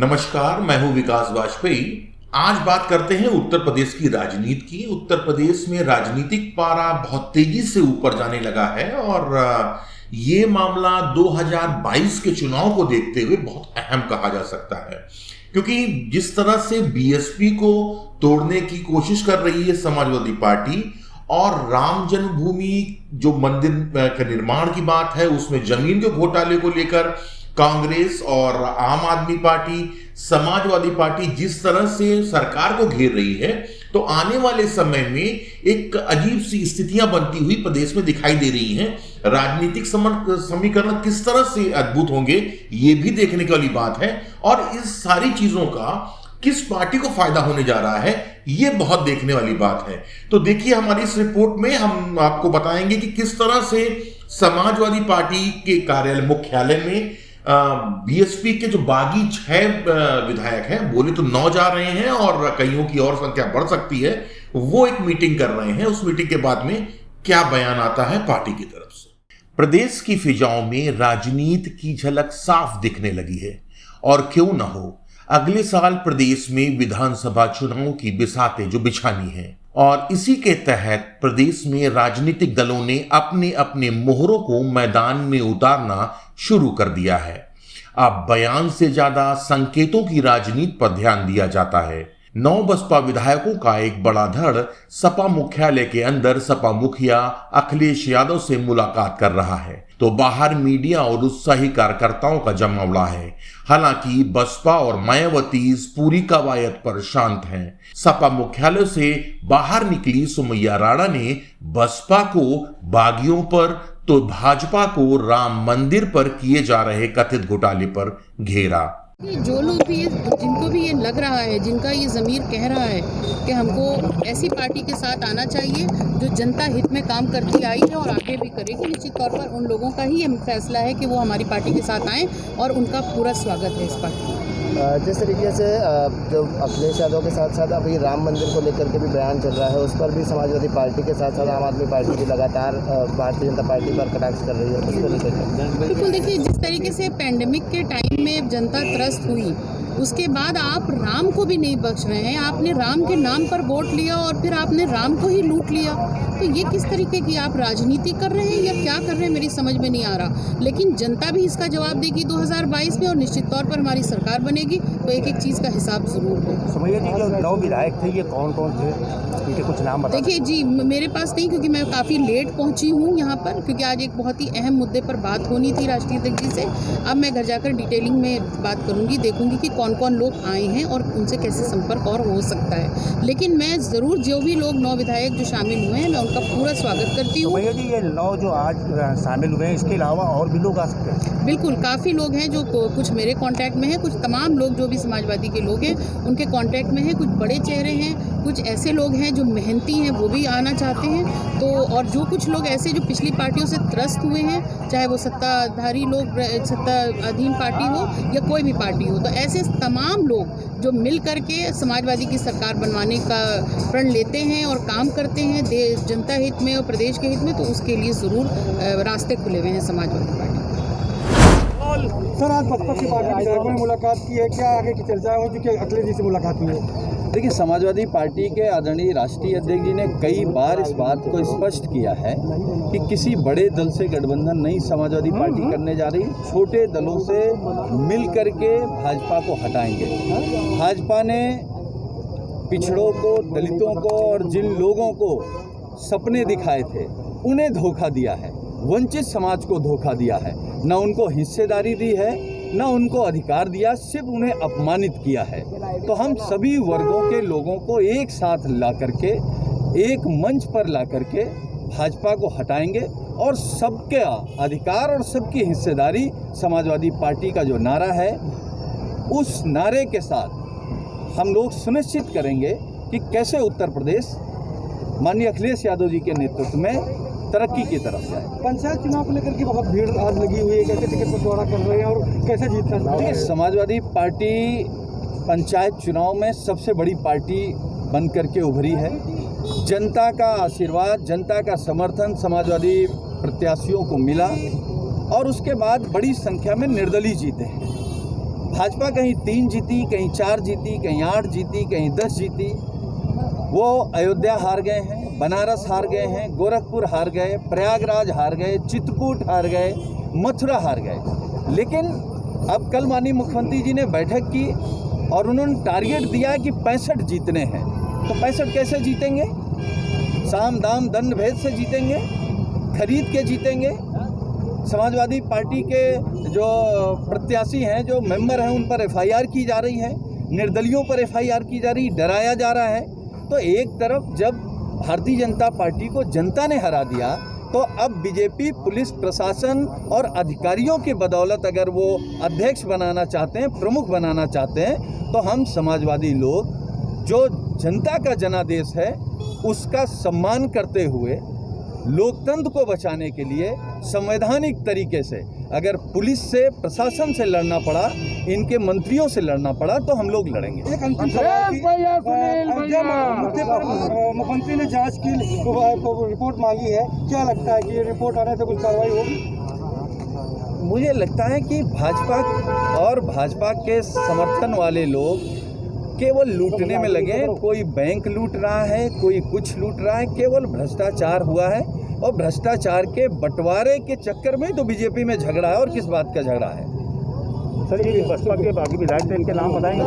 नमस्कार, मैं हूं विकास वाजपेयी। आज बात करते हैं उत्तर प्रदेश की राजनीति की। उत्तर प्रदेश में राजनीतिक पारा बहुत तेजी से ऊपर जाने लगा है और ये मामला 2022 के चुनाव को देखते हुए बहुत अहम कहा जा सकता है, क्योंकि जिस तरह से बीएसपी को तोड़ने की कोशिश कर रही है समाजवादी पार्टी और राम जन्मभूमि जो मंदिर के निर्माण की बात है, उसमें जमीन के घोटाले को लेकर कांग्रेस और आम आदमी पार्टी, समाजवादी पार्टी जिस तरह से सरकार को घेर रही है, तो आने वाले समय में एक अजीब सी स्थितियां बनती हुई प्रदेश में दिखाई दे रही हैं। राजनीतिक समीकरण किस तरह से अद्भुत होंगे, ये भी देखने की वाली बात है और इस सारी चीजों का किस पार्टी को फायदा होने जा रहा है, ये बहुत देखने वाली बात है। तो देखिए, हमारी इस रिपोर्ट में हम आपको बताएंगे कि किस तरह से समाजवादी पार्टी के कार्यालय मुख्यालय में बीएसपी के जो बागी 6 विधायक हैं, बोले तो 9 जा रहे हैं और कईयों की और संख्या बढ़ सकती है, वो एक मीटिंग कर रहे हैं। उस मीटिंग के बाद में क्या बयान आता है पार्टी की तरफ से। प्रदेश की फिजाओं में राजनीति की झलक साफ दिखने लगी है और क्यों न हो, अगले साल प्रदेश में विधानसभा चुनाव की बिसातें जो बिछानी है और इसी के तहत प्रदेश में राजनीतिक दलों ने अपने अपने मोहरों को मैदान में उतारना शुरू कर दिया है। अब बयान से ज्यादा संकेतों की राजनीति पर ध्यान दिया जाता है। 9 बसपा विधायकों का एक बड़ा धड़ सपा मुख्यालय के अंदर सपा मुखिया अखिलेश यादव से मुलाकात कर रहा है, तो बाहर मीडिया और उत्साही कार्यकर्ताओं का जमावड़ा है। हालांकि बसपा और मायावती इस पूरी कवायद पर शांत हैं। सपा मुख्यालय से बाहर निकली सुमैया राणा ने बसपा को बागियों पर तो भाजपा को राम मंदिर पर किए जा रहे कथित घोटाले पर घेरा। जो लोग भी जिनको भी ये लग रहा है, जिनका ये ज़मीर कह रहा है कि हमको ऐसी पार्टी के साथ आना चाहिए जो जनता हित में काम करती आई है और आगे भी करेगी, निश्चित तौर पर उन लोगों का ही फैसला है कि वो हमारी पार्टी के साथ आएँ और उनका पूरा स्वागत है इस पार्टी। जिस तरीके से जो अखिलेश यादव के साथ साथ अभी राम मंदिर को लेकर के भी बयान चल रहा है, उस पर भी समाजवादी पार्टी के साथ साथ आम आदमी पार्टी भी लगातार भारतीय जनता पार्टी पर कटाक्ष कर रही है। उसको लेकर बिल्कुल, देखिए, जिस तरीके से पेंडेमिक के टाइम में जनता त्रस्त हुई, उसके बाद आप राम को भी नहीं बख्श रहे हैं। आपने राम के नाम पर वोट लिया और फिर आपने राम को ही लूट लिया। तो ये किस तरीके की आप राजनीति कर रहे हैं या क्या कर रहे हैं, मेरी समझ में नहीं आ रहा। लेकिन जनता भी इसका जवाब देगी 2022 में और निश्चित तौर पर हमारी सरकार बनेगी, तो एक एक चीज़ का हिसाब जरूर होगा। सुमैया जी, जो 9 विधायक थे, ये कौन कौन थे, इनके कुछ नाम बताइए। देखिए जी, मेरे पास नहीं, क्योंकि मैं काफ़ी लेट पहुंची हूं यहाँ पर, क्योंकि आज एक बहुत ही अहम मुद्दे पर बात होनी थी राष्ट्रीय अध्यक्ष जी से। अब मैं घर जाकर डिटेलिंग में बात करूंगी, देखूंगी कि कौन कौन लोग आए हैं और उनसे कैसे संपर्क और हो सकता है। लेकिन मैं ज़रूर जो भी लोग 9 विधायक जो शामिल हुए हैं, मैं उनका पूरा स्वागत करती हूँ। सुमैया जी, ये 9 जो आज शामिल हुए हैं, इसके अलावा और भी लोग आ सकते हैं? बिल्कुल, काफ़ी लोग हैं जो कुछ मेरे कांटेक्ट में हैं, कुछ तमाम लोग जो भी समाजवादी के लोग हैं उनके कांटेक्ट में हैं। कुछ बड़े चेहरे हैं, कुछ ऐसे लोग हैं जो मेहनती हैं, वो भी आना चाहते हैं। तो और जो कुछ लोग ऐसे जो पिछली पार्टियों से त्रस्त हुए हैं, चाहे वो सत्ताधारी लोग, सत्ताधीन पार्टी हो या कोई भी पार्टी हो, तो ऐसे तमाम लोग जो मिल करके समाजवादी की सरकार बनवाने का प्रण लेते हैं और काम करते हैं देश जनता हित में और प्रदेश के हित में, तो उसके लिए ज़रूर रास्ते खुले हुए हैं समाजवादी पार्टी। सर, आज बसपा की पार्टी विधायकों ने मुलाकात की है, क्या आगे की चर्चा हो चुकी है? अखिलेश जी से मुलाकात हुई है। देखिए, समाजवादी पार्टी के आदरणीय राष्ट्रीय अध्यक्ष जी ने कई बार इस बात को स्पष्ट किया है कि किसी बड़े दल से गठबंधन नहीं समाजवादी पार्टी करने जा रही, छोटे दलों से मिल करके भाजपा को हटाएंगे। भाजपा ने पिछड़ों को, दलितों को और जिन लोगों को सपने दिखाए थे, उन्हें धोखा दिया है, वंचित समाज को धोखा दिया है, न उनको हिस्सेदारी दी है, न उनको अधिकार दिया, सिर्फ उन्हें अपमानित किया है। तो हम सभी वर्गों के लोगों को एक साथ ला करके, एक मंच पर ला करके भाजपा को हटाएंगे और सबका अधिकार और सबकी हिस्सेदारी समाजवादी पार्टी का जो नारा है, उस नारे के साथ हम लोग सुनिश्चित करेंगे कि कैसे उत्तर प्रदेश माननीय अखिलेश यादव जी के नेतृत्व में तरक्की की तरफ से आए। पंचायत चुनाव को लेकर के बहुत भीड़ आज लगी हुई है, कैसे टिकट पर दौरा कर रहे हैं और कैसे जीतना चाहते हैं? समाजवादी पार्टी पंचायत चुनाव में सबसे बड़ी पार्टी बन करके उभरी है। जनता का आशीर्वाद, जनता का समर्थन समाजवादी प्रत्याशियों को मिला और उसके बाद बड़ी संख्या में निर्दलीय जीते हैं। भाजपा कहीं 3 जीती, कहीं 4 जीती, कहीं 8 जीती, कहीं 10 जीती। वो अयोध्या हार गए हैं, बनारस हार गए हैं, गोरखपुर हार गए, प्रयागराज हार गए, चित्रकूट हार गए, मथुरा हार गए। लेकिन अब कल माननीय मुख्यमंत्री जी ने बैठक की और उन्होंने टारगेट दिया कि 65 जीतने हैं। तो 65 कैसे जीतेंगे? साम दाम दंड भेद से जीतेंगे, खरीद के जीतेंगे। समाजवादी पार्टी के जो प्रत्याशी हैं, जो मेंबर हैं, उन पर एफआईआर की जा रही है, निर्दलियों पर एफआईआर की जा रही, डराया जा रहा है। तो एक तरफ जब भारतीय जनता पार्टी को जनता ने हरा दिया, तो अब बीजेपी पुलिस प्रशासन और अधिकारियों की बदौलत अगर वो अध्यक्ष बनाना चाहते हैं, प्रमुख बनाना चाहते हैं, तो हम समाजवादी लोग जो जनता का जनादेश है उसका सम्मान करते हुए लोकतंत्र को बचाने के लिए संवैधानिक तरीके से अगर पुलिस से, प्रशासन से लड़ना पड़ा, इनके मंत्रियों से लड़ना पड़ा, तो हम लोग लड़ेंगे। एक अंतिम सवाल कि अयोध्या मुद्दे पर मुख्यमंत्री ने जांच की रिपोर्ट मांगी है, क्या लगता है कि ये रिपोर्ट आने से कुछ कार्रवाई होगी? मुझे लगता है कि भाजपा और भाजपा के समर्थन वाले लोग केवल लूटने में लगे। कोई बैंक लूट रहा है, कोई कुछ लूट रहा है, केवल भ्रष्टाचार हुआ है और भ्रष्टाचार के बंटवारे के चक्कर में तो बीजेपी में झगड़ा है। और किस बात का झगड़ा है? सर, ये बसपा के बाकी विधायक थे, इनके नाम बताएंगे?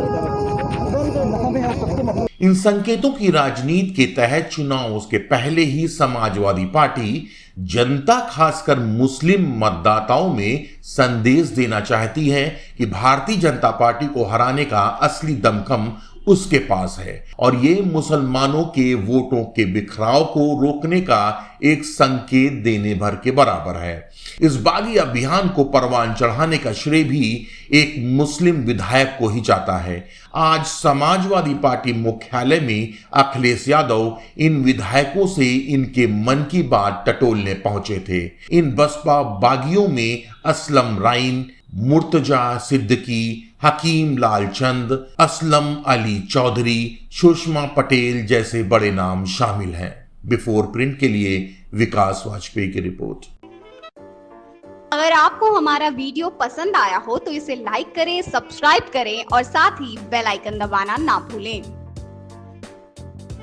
इन संकेतों की राजनीति के तहत चुनाव के पहले ही समाजवादी पार्टी जनता, खासकर मुस्लिम मतदाताओं में संदेश देना चाहती है कि भारतीय जनता पार्टी को हराने का असली दमखम उसके पास है और ये मुसलमानों के वोटों के बिखराव को रोकने का एक संकेत देने भर के बराबर है। इस बागी अभियान को परवान चढ़ाने का श्रेय भी एक मुस्लिम विधायक को ही जाता है। आज समाजवादी पार्टी मुख्यालय में अखिलेश यादव इन विधायकों से इनके मन की बात टटोलने पहुंचे थे। इन बसपा बागियों में असलम राइन, मुर्तजा सिद्दीकी, हकीम लाल चंद, असलम अली चौधरी, सुषमा पटेल जैसे बड़े नाम शामिल हैं। बिफोर प्रिंट के लिए विकास वाजपेयी की रिपोर्ट। अगर आपको हमारा वीडियो पसंद आया हो तो इसे लाइक करें, सब्सक्राइब करें और साथ ही बेल आइकन दबाना ना भूलें।